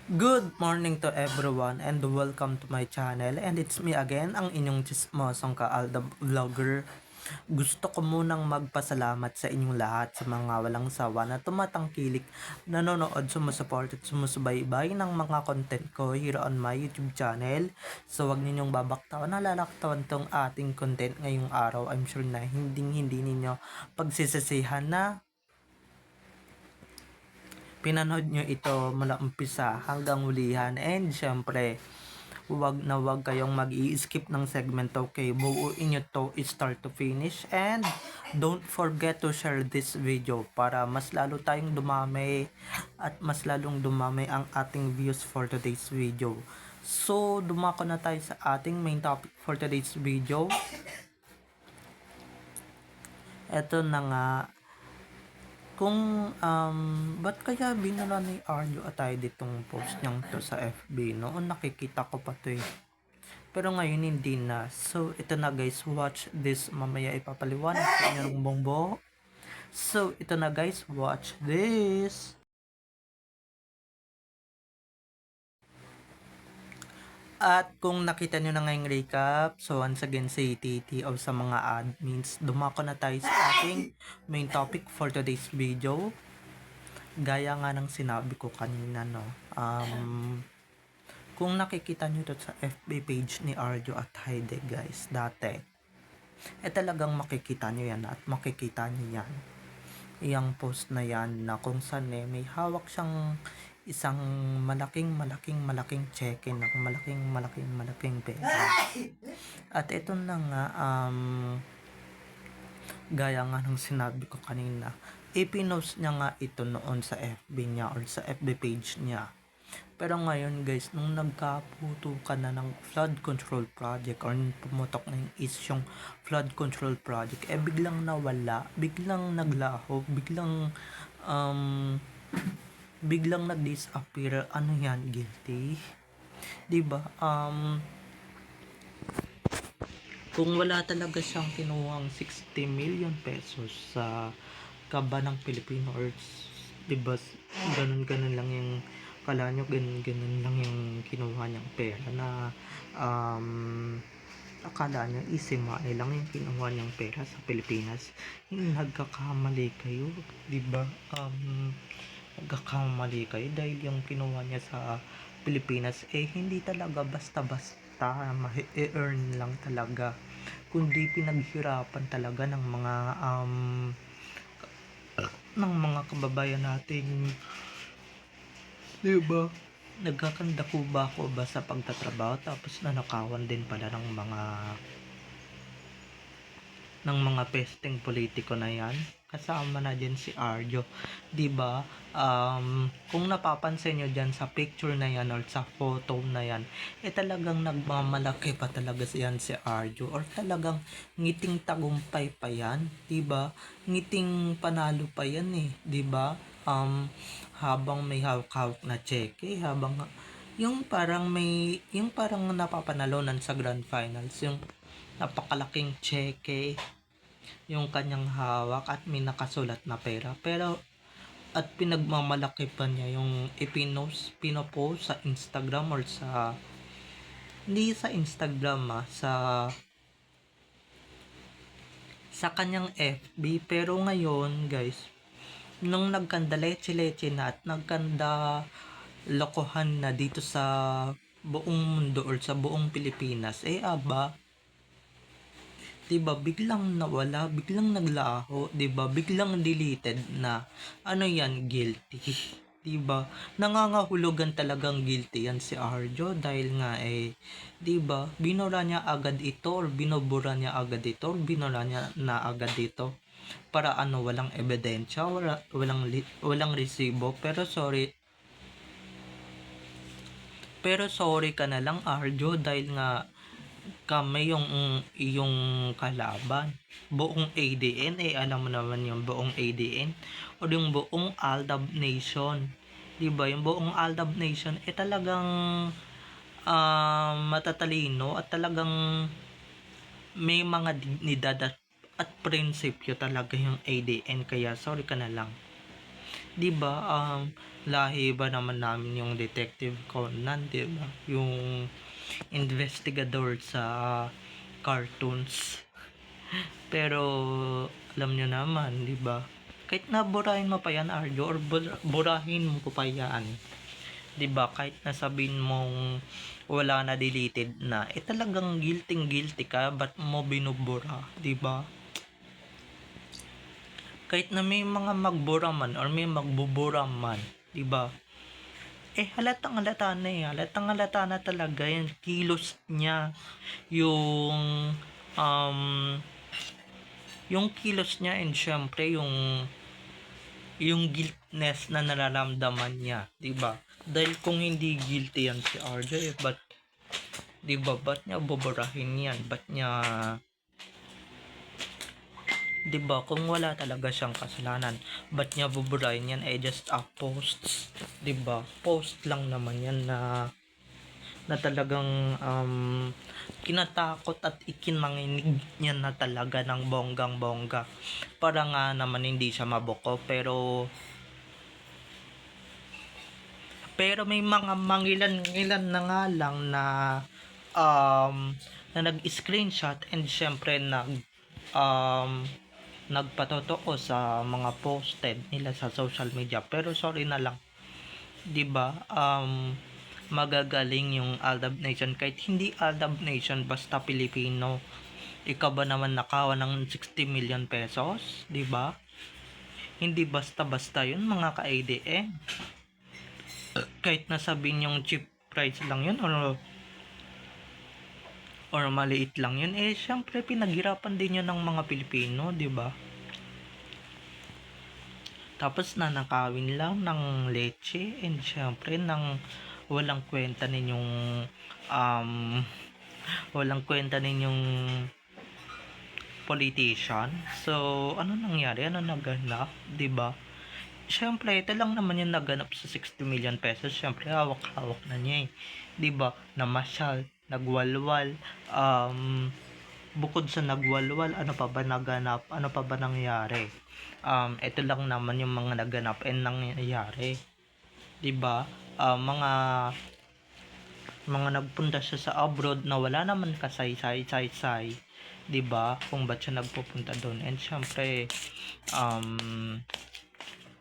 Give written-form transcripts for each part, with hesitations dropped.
Good morning to everyone and welcome to my channel, and it's me again, ang inyong chismosong Kaalda Vlogger. Gusto ko munang magpasalamat sa inyong lahat sa mga walang sawa na tumatangkilik, nanonood, sumusuport at sumusubaybay ng mga content ko here on my YouTube channel. So wag ninyong babaktawan, nalalaktawan tong ating content ngayong araw. I'm sure na hindi ninyo pagsisisihan na pinanood nyo ito mula umpisa hanggang hulihan, and syempre wag kayong mag-i-skip ng segmento. Okay, buuin nyo to start to finish, and don't forget to share this video para mas lalo tayong dumami at mas lalong dumami ang ating views for today's video. So dumako na tayo sa ating main topic for today's video. Eto na nga, kung ba't kaya binura ni Arjo Atay ditong post niyang to sa FB, noon nakikita ko pa to eh, pero ngayon hindi na. So ito na guys, watch this, mamaya ipapaliwanag sa inyo ng bongbo. So ito na guys, watch this. At kung nakita nyo na ngayong recap, so once again say TT o sa mga admins, dumako na tayo sa ating main topic for today's video. Gaya nga ng sinabi ko kanina, no, kung nakikita nyo to sa FB page ni Arjo at Heide guys, dati, talagang makikita nyo yan at makikita nyo yan. Iyang post na yan na kung saan may hawak siyang isang malaking cheque na malaking pera. At ito na nga, gaya nga ng sinabi ko kanina, ipinost niya nga ito noon sa FB niya or sa FB page niya. Pero ngayon guys, nung nagkaputukan na ng flood control project or pumutok na yung isyong flood control project, biglang nawala, biglang naglaho, biglang nag-disappear. Ano yan? Guilty? Diba? Kung wala talaga siyang kinuhang 60 million pesos sa kaba ng Pilipino, or diba ganun lang yung kala nyo, ganun lang yung kinuha niyang pera na akala nyo easy money lang yung kinuha niyang pera sa Pilipinas. Nagkakamali kayo, diba? Nagkakamali kayo dahil yung kinuha niya sa Pilipinas hindi talaga basta-basta ma-earn lang talaga, kundi pinaghirapan talaga ng mga kababayan natin, diba? Nagkakanda ko ba ako ba sa pagtatrabaho tapos nanakawan din pala ng mga pesting politiko na yan? Kasama na din si Arjo, diba? Kung napapansin nyo dyan sa picture na yan or sa photo na yan, talagang nagmamalaki pa talaga yan si Arjo, or talagang ngiting tagumpay pa yan, diba? Ngiting panalo pa yan eh, diba? Habang may hawak-hawak na cheque, habang yung parang napapanalunan sa grand finals, yung napakalaking cheque yung kanyang hawak at may nakasulat na pera, pero at pinagmamalaki pa niya yung pinopost sa Instagram or hindi sa Instagram sa kanyang FB. Pero ngayon guys, nung nagkanda leche na at nagkanda lokohan na dito sa buong mundo or sa buong Pilipinas, diba, biglang nawala, biglang naglaho, diba, biglang deleted na. Ano yan? Guilty. Diba, nangangahulugan talagang guilty yan si Arjo, dahil nga diba, binura niya agad ito or binubura niya agad ito or binura niya na agad ito para walang ebidensya, walang resibo. Pero sorry ka na lang Arjo, dahil nga kami yung iyong kalaban, buong ADN. Alam mo naman yung buong ADN o yung buong Aldab Nation, diba? Yung buong Aldab Nation talagang matatalino at talagang may mga dignidad at prinsipyo talaga yung ADN. Kaya sorry ka na lang. 'Di ba, lahi ba naman namin yung Detective Conan, 'di ba? Yung investigador sa cartoons. Pero alam niyo naman, 'di ba? Kahit na burahin mo pa yan, Arjo, or burahin mo pa yan, 'di ba? Kahit na sabihin mong wala na, deleted na, talagang guilty ka, ba't mo binubura, 'di ba? Kahit na may mga magbura man or may magbubura man, 'di ba? Halatang halata na halatang halata na talaga yung kilos niya, yung um yung kilos niya, and syempre yung guiltness na nararamdaman niya, 'di ba? Dahil kung hindi guilty yan si RJ, but 'di ba, ba't niya buburahin yan? Ba't niya, 'di ba, kung wala talaga siyang kasalanan, ba't niya buburahin yan? Just a post, 'di ba? Post lang naman yan na talagang kinatakot at ikinanginig niya na talaga ng bonggang bongga, para nga naman hindi siya mabuko. Pero may mga mangilan-ngilan na nga lang na nag-screenshot, and syempre nagpatotoo sa mga posted nila sa social media. Pero sorry na lang, 'di ba? Magagaling yung Aldab Nation, kahit hindi Aldab Nation, basta Pilipino. Ikaw ba naman nakawa ng 60 million pesos, 'di ba? Hindi basta-basta 'yun, mga ka-ADM. Kahit nasabihin yung cheap price lang 'yun, or maliit lang 'yun, syempre pinaghirapan din 'yun ng mga Pilipino, 'di ba? Tapos nanakawin lang ng leche, and syempre ng walang kwenta ninyong um, walang kwenta ninyong politician. So ano nangyari, ano naganap, 'di ba? Syempre ito lang naman yung naganap sa 60 million pesos. Syempre hawak-hawak na niya 'di ba? Namasyal, nagwalwal, bukod sa nagwalwal, ano pa ba naganap, ano pa ba nangyari? Ito lang naman yung mga naganap and nangyayari, 'di ba? Mga nagpunta siya sa abroad na wala naman kasay-say-say-say, 'di ba? Kung ba't siya nagpupunta doon. And syempre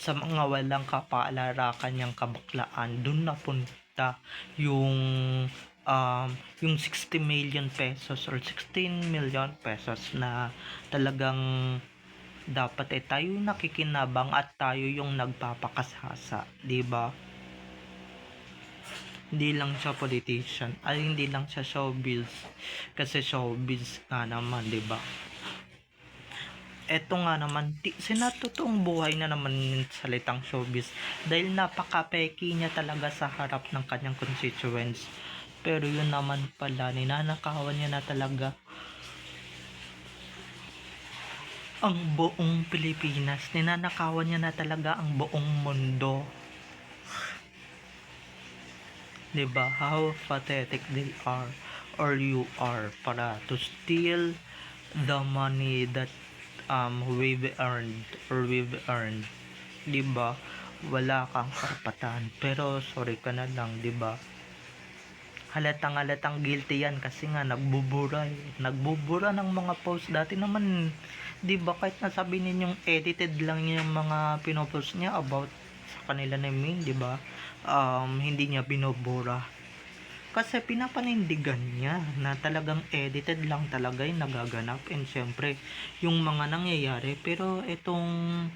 sa mga walang kapaalala kanyang kabaklaan, doon napunta yung yung 60 million pesos or 16 million pesos na talagang dapat tayo yung nakikinabang at tayo yung nagpapakasasa, 'di ba? Hindi lang siya politician, ay hindi lang siya showbiz, kasi showbiz nga naman, 'di ba? Eto nga naman, sinatotoong buhay na naman yung salitang showbiz, dahil napaka-peki niya talaga sa harap ng kanyang constituents. Pero yun naman pala, ninanakawan niya na talaga ang buong Pilipinas, ninanakawan niya na talaga ang buong mundo. 'Di ba? How pathetic they are, or you are, para to steal the money that we've earned, 'di ba? Wala kang karapatan, pero sorry ka na lang, 'di ba? Halatang guilty yan, kasi nga nagbubura ng mga post. Dati naman, 'di ba, kahit nasabi ninyong edited lang yung mga pinopost niya about sa kanila na main, 'di ba? Hindi niya binubura, kasi pinapanindigan niya na talagang edited lang talaga yung nagaganap. And syempre yung mga nangyayari. Pero itong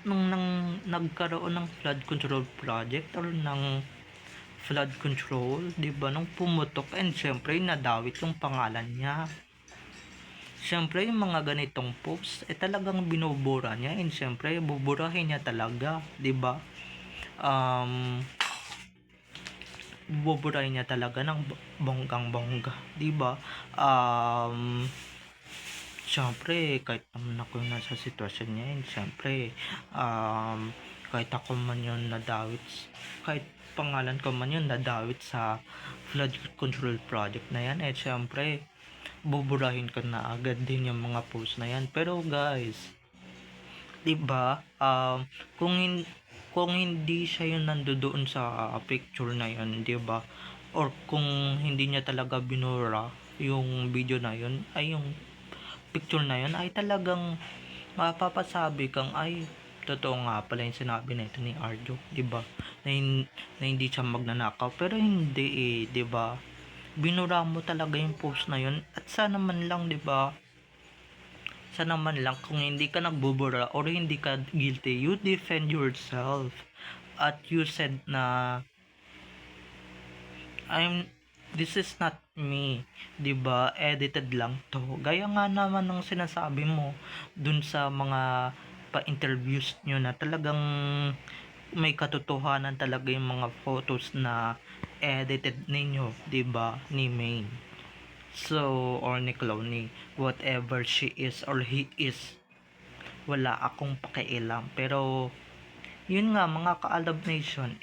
nung nagkaroon ng flood control project or ng flood control, 'di ba, nung pumutok, and syempre nadawit yung pangalan niya. Syempre yung mga ganitong posts, talagang binubura niya, and syempre buburahin niya talaga, 'di ba? Buburahin niya talaga ng bonggang bongga, 'di ba? Syempre kahit naman ako yung nasa sitwasyon niya, and syempre kahit ako man yun nadawit, kahit pangalan ko man yun nadawit sa flood control project na yan, syempre buburahin ko na agad din yung mga post na yan. Pero guys, 'di ba? Kung hindi siya yung nandoon sa picture na yun, 'di ba? Or kung hindi niya talaga binura yung video na yun, ay yung picture na yun, ay talagang mapapasabi kang ay totoo nga pala yung sinabi nito ni Arjo, 'di ba? Na hindi siya magnanakaw, pero hindi eh, 'di ba? Binura mo talaga yung post na yun, at sana man lang, 'di ba? Sana man lang kung hindi ka nagbubura or hindi ka guilty, you defend yourself. At you said na this is not me, 'di ba? Edited lang 'to. Gaya nga naman ng sinasabi mo dun sa mga pa-interviews nyo na talagang may katotohanan talaga yung mga photos na edited ninyo, 'di ba? Ni Maine. So, or ni Clowney, whatever she is or he is, wala akong pakialam. Pero yun nga, mga ka-Alab Nation,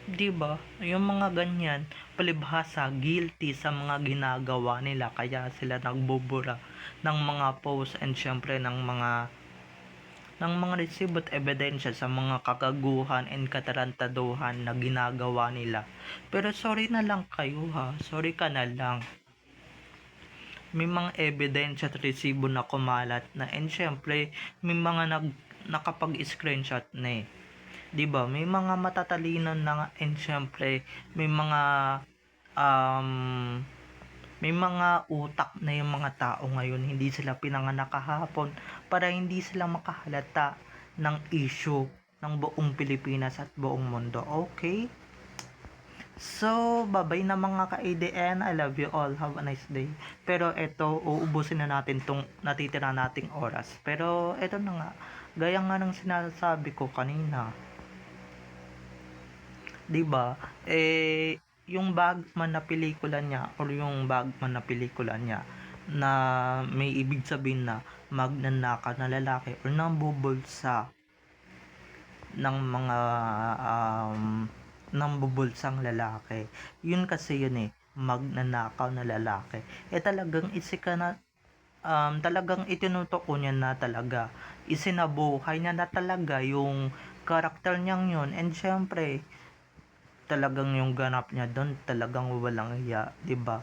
'di ba? Yung mga ganyan, palibhasa guilty sa mga ginagawa nila, kaya sila nagbubura ng mga post and syempre ng mga resibo at ebidensya sa mga kagaguhan and katarantaduhan na ginagawa nila. Pero sorry na lang kayo ha, sorry ka na lang. May mga ebidensya at resibo na kumalat na, and syempre may mga nakapag-screenshot na 'di ba? May mga matatalino na nga, and syempre um may mga utak na yung mga tao ngayon, hindi sila pinanganak kahapon para hindi sila makahalata ng issue ng buong Pilipinas at buong mundo. Okay? So, babay na mga ka-ADN. I love you all. Have a nice day. Pero eto, uubusin na natin tong natitira nating oras. Pero eto na nga, gaya nga ng sinasabi ko kanina, 'di ba? Yung Bagman na pelikula niya or yung Bagman na pelikula niya na may ibig sabihin na magnanakaw na lalaki or nambubulsa ng mga nambubulsang lalaki. Yun kasi yun magnanakaw na lalaki. Talagang isika na talagang itinutuko niya na talaga, isinabuhay niya na talaga yung karakter niyang yun, and syempre talagang yung ganap niya doon talagang walang iya, 'di ba?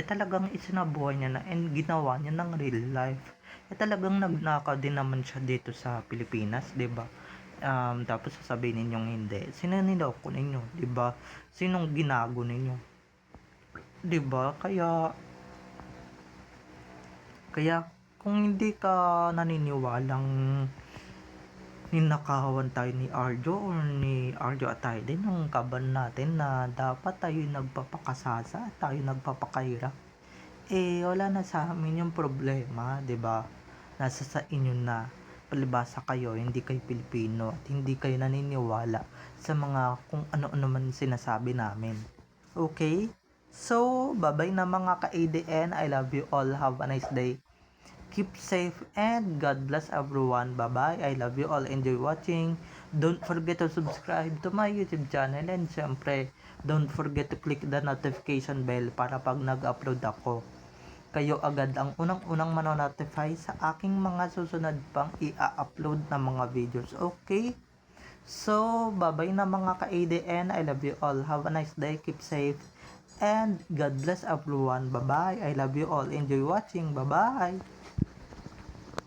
Talagang isinabuhay niya na, and ginawa niya ng real life. Talagang nagnakaw din naman siya dito sa Pilipinas, 'di ba? Tapos sasabihin ninyong hindi. Sino niloko ninyo, 'di ba? Sinong ginago ninyo? 'Di ba? Kaya kung hindi ka naniniwalang ninakawan tayo ni Arjo or ni Arjo at tayo din ang kaban natin na dapat tayo nagpapakasasa at tayo nagpapakahirap, wala na sa amin yung problema, 'di ba? Nasa sa inyo na. Palibasa kayo, hindi kayo Pilipino at hindi kayo naniniwala sa mga kung ano-ano man sinasabi namin. Okay? So, bye-bye na mga ka-ADN. I love you all. Have a nice day. Keep safe and God bless everyone. Bye-bye. I love you all. Enjoy watching. Don't forget to subscribe to my YouTube channel, and syempre, don't forget to click the notification bell para pag nag-upload ako, kayo agad ang unang-unang manonotify sa aking mga susunod pang i-upload na mga videos. Okay? So, bye-bye na mga ka-ADN. I love you all. Have a nice day. Keep safe. And God bless everyone. Bye-bye. I love you all. Enjoy watching. Bye-bye.